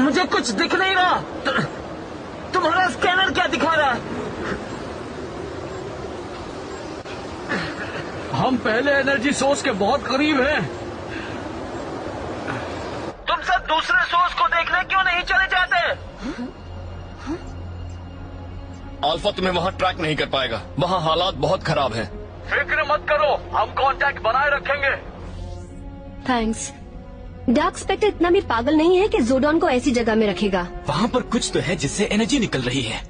मुझे कुछ दिख नहीं रहा। तुम्हारा स्कैनर क्या दिखा रहा है? हम पहले एनर्जी सोर्स के बहुत करीब हैं। तुम सब दूसरे सोर्स को देखने क्यों नहीं चले जाते? अल्फा तुम्हें वहाँ ट्रैक नहीं कर पाएगा, वहाँ हालात बहुत खराब हैं। फिक्र मत करो, हम कांटेक्ट बनाए रखेंगे। थैंक्स। डार्क स्पेक्टर इतना भी पागल नहीं है कि जोडॉन को ऐसी जगह में रखेगा। वहाँ पर कुछ तो है जिससे एनर्जी निकल रही है।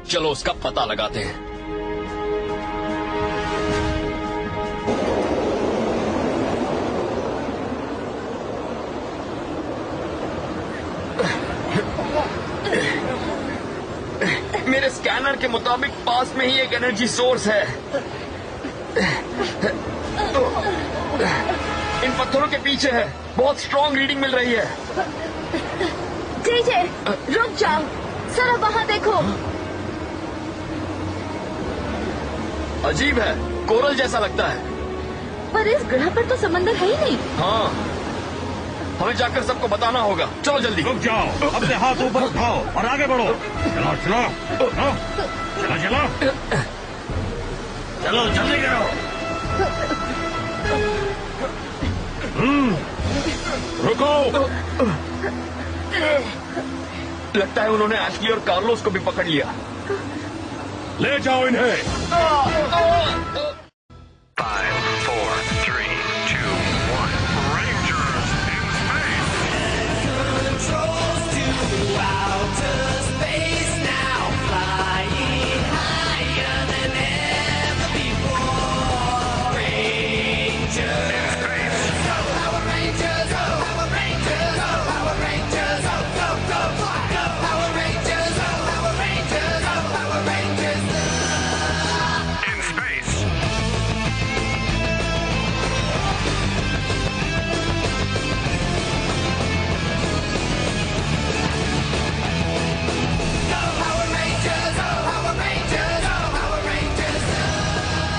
चलो उसका पता लगाते हैं। मेरे स्कैनर के मुताबिक पास में ही एक एनर्जी सोर्स है। इन पत्थरों के पीछे है, बहुत स्ट्रॉन्ग रीडिंग मिल रही है। जेजे, रुक जाओ, जरा वहाँ देखो। अजीब है, कोरल जैसा लगता है। पर इस ग्रह पर तो समंदर है ही नहीं। हाँ, हमें जाकर सबको बताना होगा। चलो जल्दी। रुक जाओ, अपने हाथ ऊपर उठाओ और आगे बढ़ो। चलो चलो चलो चलो चलो चलो, जल्दी करो। रुको। लगता है उन्होंने एशली और कार्लोस को भी पकड़ लिया। ले जाओ इन्हें। 5, 4, 3, 2, 1. Rangers in space.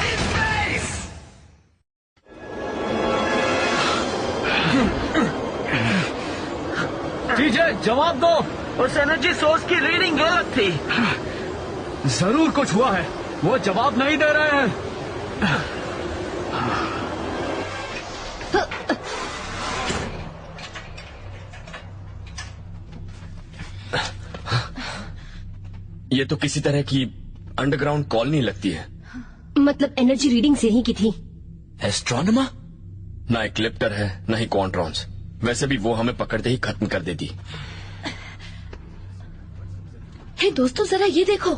In space. DJ, जवाब दो। उस एनर्जी सोर्स की रीडिंग गलत थी। जरूर कुछ हुआ है, वो जवाब नहीं दे रहे हैं। ये तो किसी तरह की अंडरग्राउंड कॉलोनी लगती है। मतलब एनर्जी रीडिंग से ही की थी। एस्ट्रोनॉमर? ना इक्लिप्टर है, ना ही क्वांट्रॉन्स। वैसे भी वो हमें पकड़ते ही खत्म कर देती। हे दोस्तों, जरा ये देखो,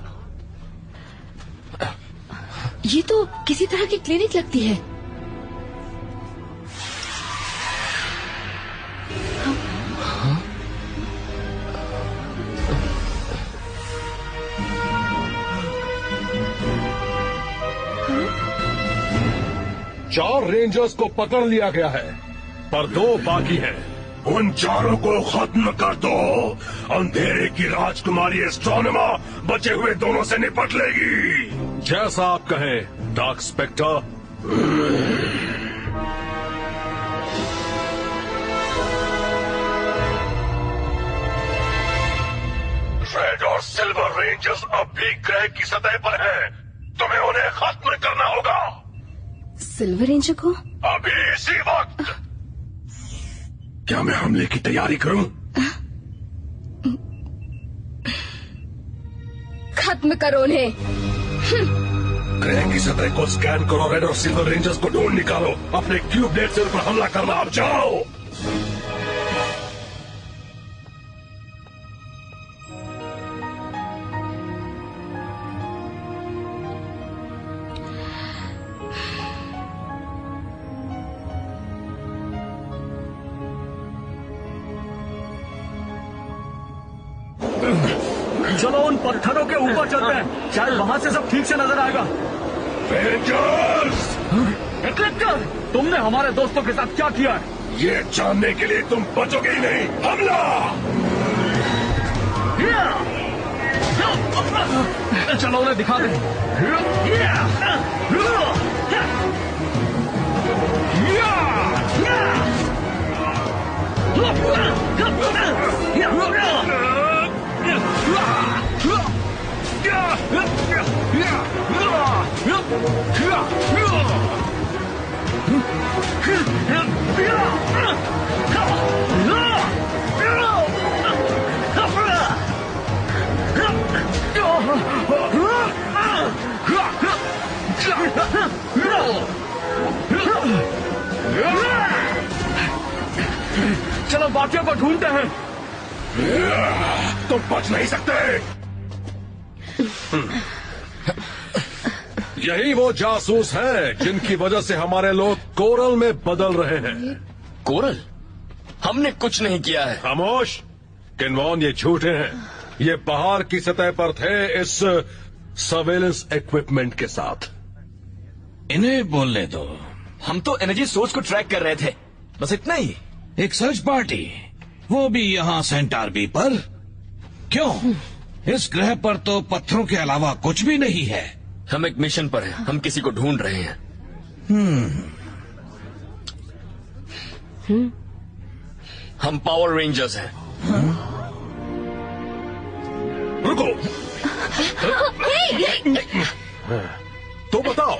ये तो किसी तरह की क्लिनिक लगती है। चार रेंजर्स को पकड़ लिया गया है, पर 2 बाकी हैं। उन चारों को खत्म कर दो। अंधेरे की राजकुमारी एस्ट्रोनॉमर बचे हुए दोनों से निपट लेगी। जैसा आप कहें डार्क स्पेक्टर। रेड और सिल्वर रेंजर्स अब भी ग्रह की सतह पर हैं। तुम्हें उन्हें खत्म करना होगा। सिल्वर रेंजर को? अभी इसी वक्त। क्या मैं हमले की तैयारी करूं? खत्म करो उन्हें। ग्रह की सतह को स्कैन करो। रेड और सिल्वर रेंजर्स को ढूंढ निकालो। अपने क्यूब ब्लेड से उन पर हमला करना। अब जाओ। चलो उन पत्थरों के ऊपर चलते हैं, शायद वहाँ से सब ठीक से नजर आएगा। रेंजर्स! इक्लिप्टर, तुमने हमारे दोस्तों के साथ क्या किया है? ये जानने के लिए तुम बचोगे ही नहीं। हमला! चलो उन्हें दिखा दें। बाकियों को ढूंढते हैं। तुम बच नहीं सकते। यही वो जासूस हैं जिनकी वजह से हमारे लोग कोरल में बदल रहे हैं। कोरल? हमने कुछ नहीं किया है। खामोश। किन्वॉन, ये झूठे हैं। ये पहाड़ की सतह पर थे इस सर्वेलेंस इक्विपमेंट के साथ। इन्हें बोलने दो। हम तो एनर्जी सोर्स को ट्रैक कर रहे थे, बस इतना ही। एक सर्च पार्टी, वो भी यहाँ सेंटार बी पर? क्यों? इस ग्रह पर तो पत्थरों के अलावा कुछ भी नहीं है। हम एक मिशन पर हैं। हम किसी को ढूंढ रहे हैं। हम पावर रेंजर्स हैं। रुको। तो बताओ,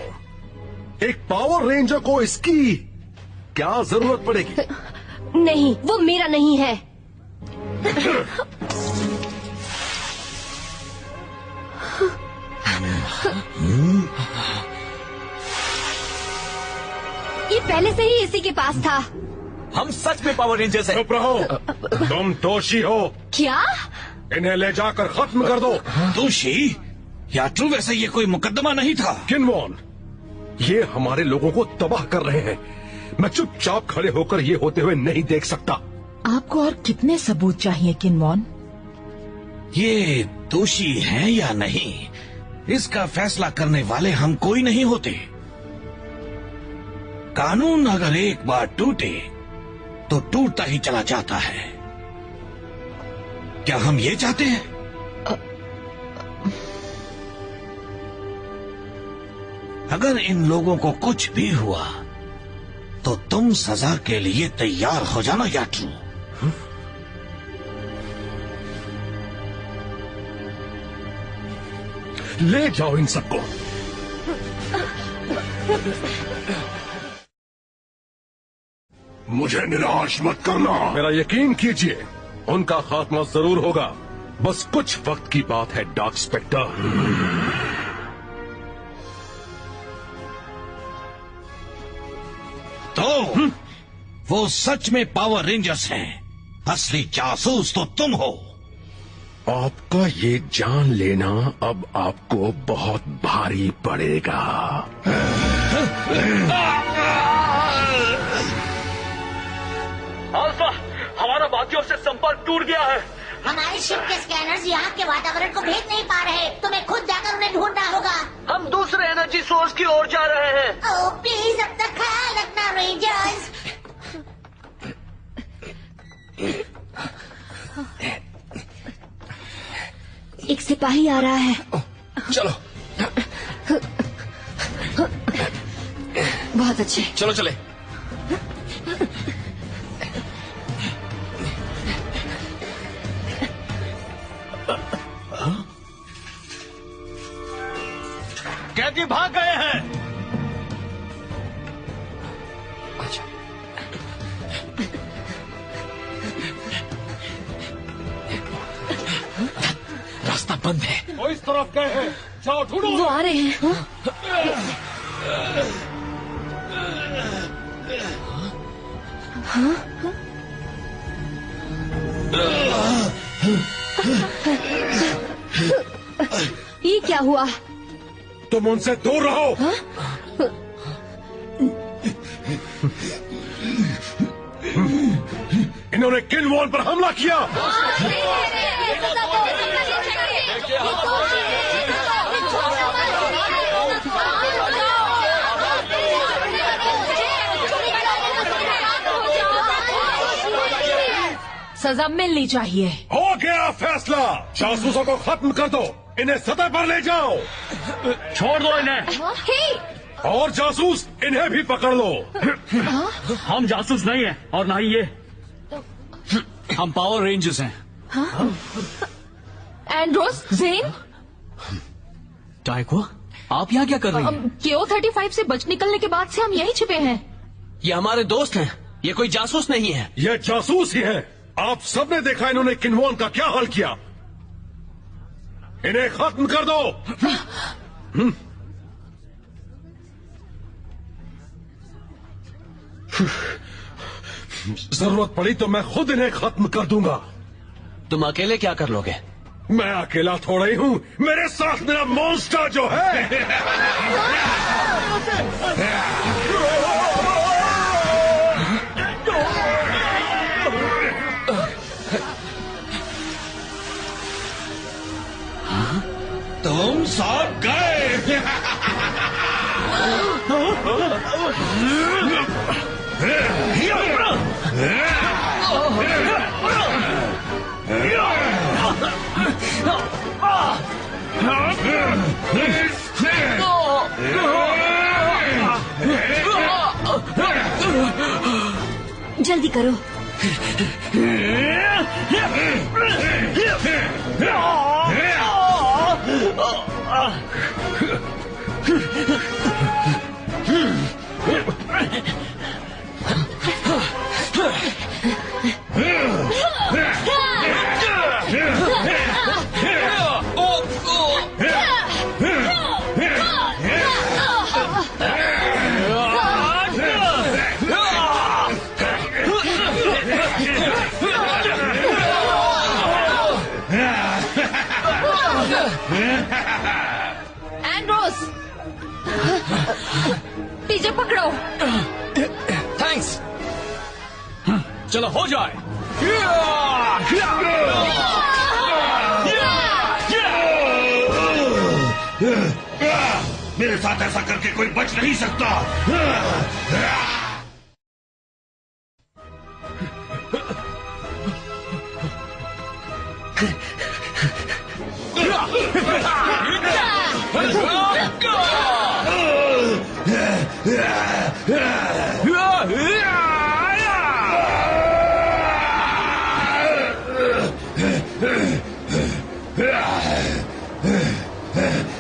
एक पावर रेंजर को इसकी क्या जरूरत पड़ेगी? नहीं, वो मेरा नहीं है। ये पहले से ही इसी के पास था। हम सच में पावर रेंजर्स हैं। चुप रहो। तुम दोषी हो। क्या? इन्हें ले जाकर खत्म कर दो। दोषी? या ट्रू वैसे ये कोई मुकदमा नहीं था? किन्वॉन, ये हमारे लोगों को तबाह कर रहे हैं। मैं चुपचाप खड़े होकर ये होते हुए नहीं देख सकता। आपको और कितने सबूत चाहिए किन्वॉन? ये दोषी है या नहीं, इसका फैसला करने वाले हम कोई नहीं होते। कानून अगर एक बार टूटे तो टूटता ही चला जाता है। क्या हम ये चाहते हैं? अगर इन लोगों को कुछ भी हुआ तो तुम सजा के लिए तैयार हो जाना, याट्रू। ले जाओ इन सबको। मुझे निराश मत करना। मेरा यकीन कीजिए, उनका खात्मा जरूर होगा। बस कुछ वक्त की बात है, डार्क स्पेक्टर। तो वो सच में पावर रेंजर्स हैं। असली जासूस तो तुम हो। आपका ये जान लेना अब आपको बहुत भारी पड़ेगा। अल्फा, हमारा बाकियों से संपर्क टूट गया है। हमारे शिप के स्कैनर्स यहाँ के वातावरण को भेज नहीं पा रहे। तुम्हें खुद जाकर उन्हें ढूंढना होगा। हम दूसरे एनर्जी सोर्स की ओर जा रहे हैं। ओह प्लीज, अब तक ख्याल रखना रेंजर्स। एक सिपाही आ रहा है। चलो बहुत अच्छे। चलो चले। कैदी भाग गए हैं। रास्ता बंद है। वो इस तरफ गए हैं। जाओ ढूंढो। वो आ रहे हैं। ये क्या हुआ? तुम उनसे दूर रहो। इन्होंने किन्वॉन पर हमला किया। सजा मिलनी चाहिए। हो गया फैसला। जासूसों को खत्म कर दो। इन्हें सतह पर ले जाओ। छोड़ दो इन्हें। और जासूस, इन्हें भी पकड़ लो। हम जासूस नहीं है और ना ही ये। हम पावर रेंजर्स हैं। एंड्रोस, जेन, टाइको, आप यहाँ क्या कर रही हैं? KO-35 से बच निकलने के बाद से हम यहीं छिपे हैं। ये हमारे दोस्त हैं। ये कोई जासूस नहीं है। ये जासूस ही है। आप सबने देखा इन्होंने किन्वॉन का क्या हाल किया। इन्हें खत्म कर दो। जरूरत पड़ी तो मैं खुद इन्हें खत्म कर दूंगा। तुम अकेले क्या कर लोगे? मैं अकेला थोड़ा ही हूँ, मेरे साथ मेरा मॉन्स्टर जो है। तुम सब गए। जल्दी करो। एंड्रोस, पीछे पकड़ो। थैंक्स। चलो हो जाए। मेरे साथ ऐसा करके कोई बच नहीं सकता।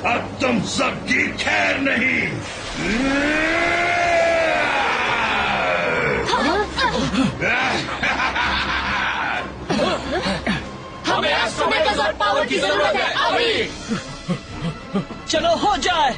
अब तुम सबकी खैर नहीं। हमें एस्ट्रोमेगाज़ोर्ड पावर की जरूरत है अभी। चलो हो जाए।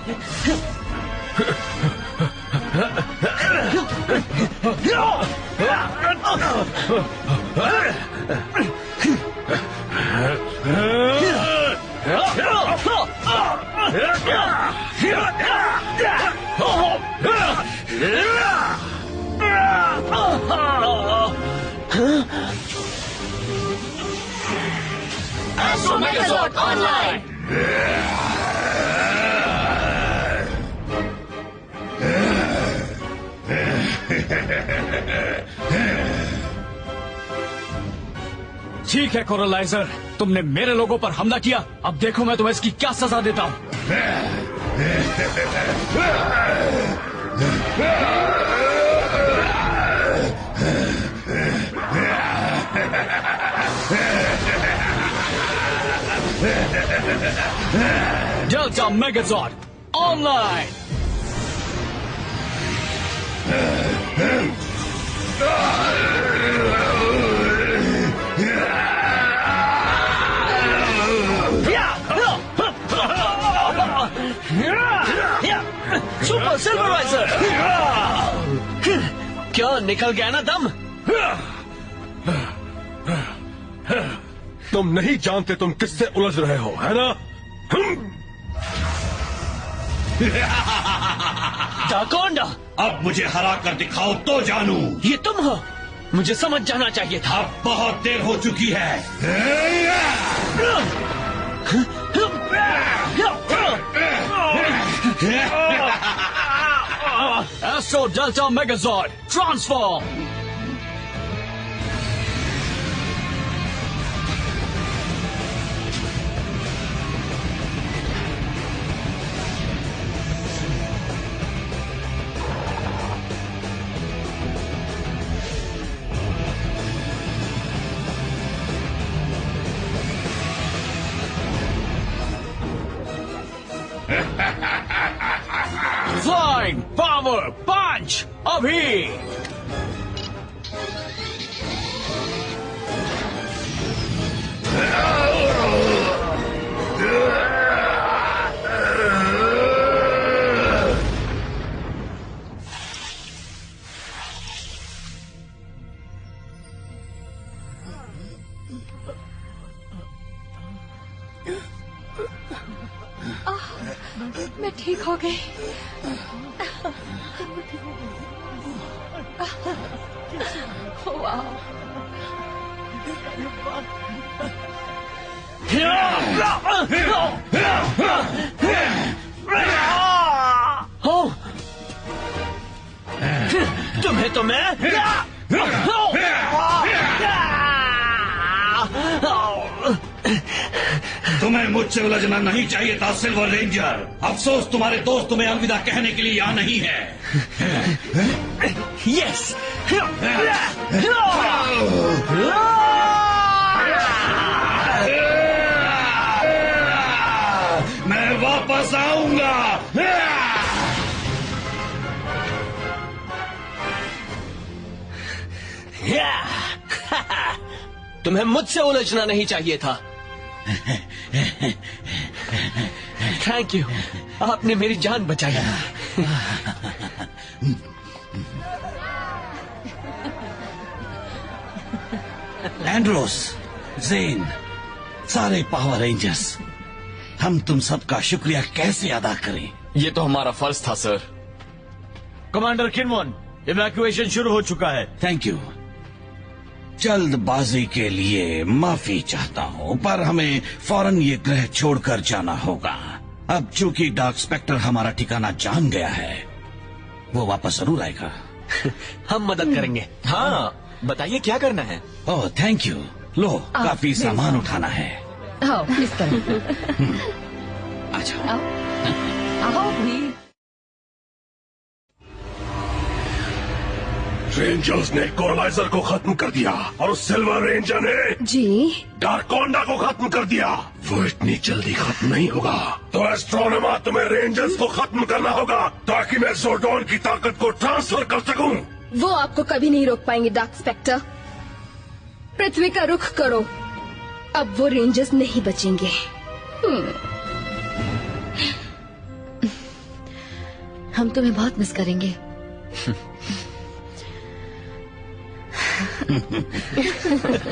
एस्ट्रोमेगाज़ोर्ड ऑनलाइन। ठीक है कोरलाइजर, तुमने मेरे लोगों पर हमला किया, अब देखो मैं तुम्हें इसकी क्या सजा देता हूँ। Delta Megazord online. Super silverizer. क्या निकल गया ना दम? तुम नहीं जानते तुम किससे उलझ रहे हो, है ना? डाकोंडा, अब मुझे हरा कर दिखाओ तो जानू। ये तुम हो? मुझे समझ जाना चाहिए था। अब बहुत देर हो चुकी है। Astro delta Megazord transform. Flying power punch अभी। मैं ठीक हो गई। वाह। तुम्हें तो मैं तुम्हें मुझसे उलझना नहीं चाहिए था सिल्वर रेंजर। अफसोस तुम्हारे दोस्त तुम्हें अलविदा कहने के लिए यहाँ नहीं है। यस। मैं वापस आऊंगा। तुम्हें मुझसे उलझना नहीं चाहिए था। थैंक यू, आपने मेरी जान बचाई। एंड्रोस, जेन, सारे पावर रेंजर्स, हम तुम सबका शुक्रिया कैसे अदा करें? ये तो हमारा फर्ज था सर। कमांडर किनवन, इवैक्यूएशन शुरू हो चुका है। Thank you. जल्दबाजी के लिए माफी चाहता हूँ, पर हमें फौरन ये ग्रह छोड़कर जाना होगा। अब चूंकि डार्क स्पेक्टर हमारा ठिकाना जान गया है, वो वापस जरूर आएगा। हम मदद करेंगे। हाँ, बताइए क्या करना है? Oh thank you. लो, काफी सामान उठाना है। आओ इस तरह। अच्छा, आओ भी। रेंजर्स ने कोरलाइजर को खत्म कर दिया और उस सिल्वर रेंजर ने जी डार्कोंडा को खत्म कर दिया। वो इतनी जल्दी खत्म नहीं होगा, तो एस्ट्रोनोमा तुम्हें रेंजर्स को खत्म करना होगा ताकि मैं जोडोन की ताकत को ट्रांसफर कर सकूं। वो आपको कभी नहीं रोक पाएंगे डार्क स्पेक्टर। पृथ्वी का रुख करो, अब वो रेंजर्स नहीं बचेंगे। हम तुम्हें बहुत मिस करेंगे।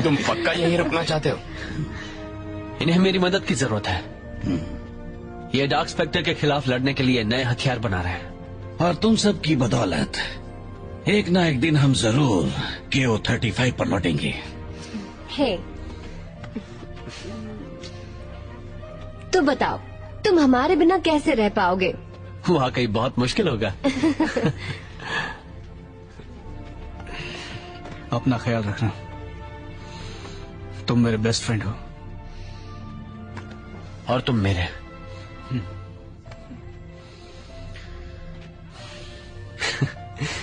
तुम पक्का यहीं रुकना चाहते हो? इन्हें मेरी मदद की जरूरत है। ये डार्क स्पेक्टर के खिलाफ लड़ने के लिए नए हथियार बना रहे हैं। और तुम सब की बदौलत एक ना एक दिन हम जरूर KO-35 पर लौटेंगे। हे, तो बताओ, तुम हमारे बिना कैसे रह पाओगे? वाकई बहुत मुश्किल होगा। अपना ख्याल रखना, तुम मेरे बेस्ट फ्रेंड हो। और तुम मेरे।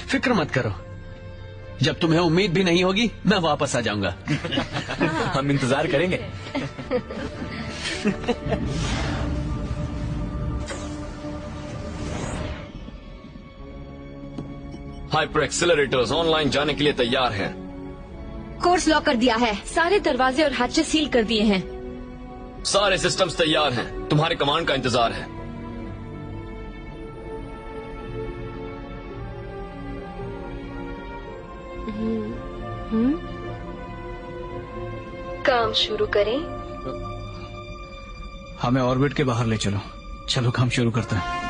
फिक्र मत करो, जब तुम्हें उम्मीद भी नहीं होगी मैं वापस आ जाऊंगा। हम इंतजार करेंगे। हाइपर एक्सेलरेटर्स ऑनलाइन जाने के लिए तैयार हैं। कोर्स लॉक कर दिया है। सारे दरवाजे और hatches सील कर दिए हैं। सारे सिस्टम्स तैयार हैं। तुम्हारे कमांड का इंतजार है। काम शुरू करें। हमें ऑर्बिट के बाहर ले चलो। चलो काम शुरू करते हैं।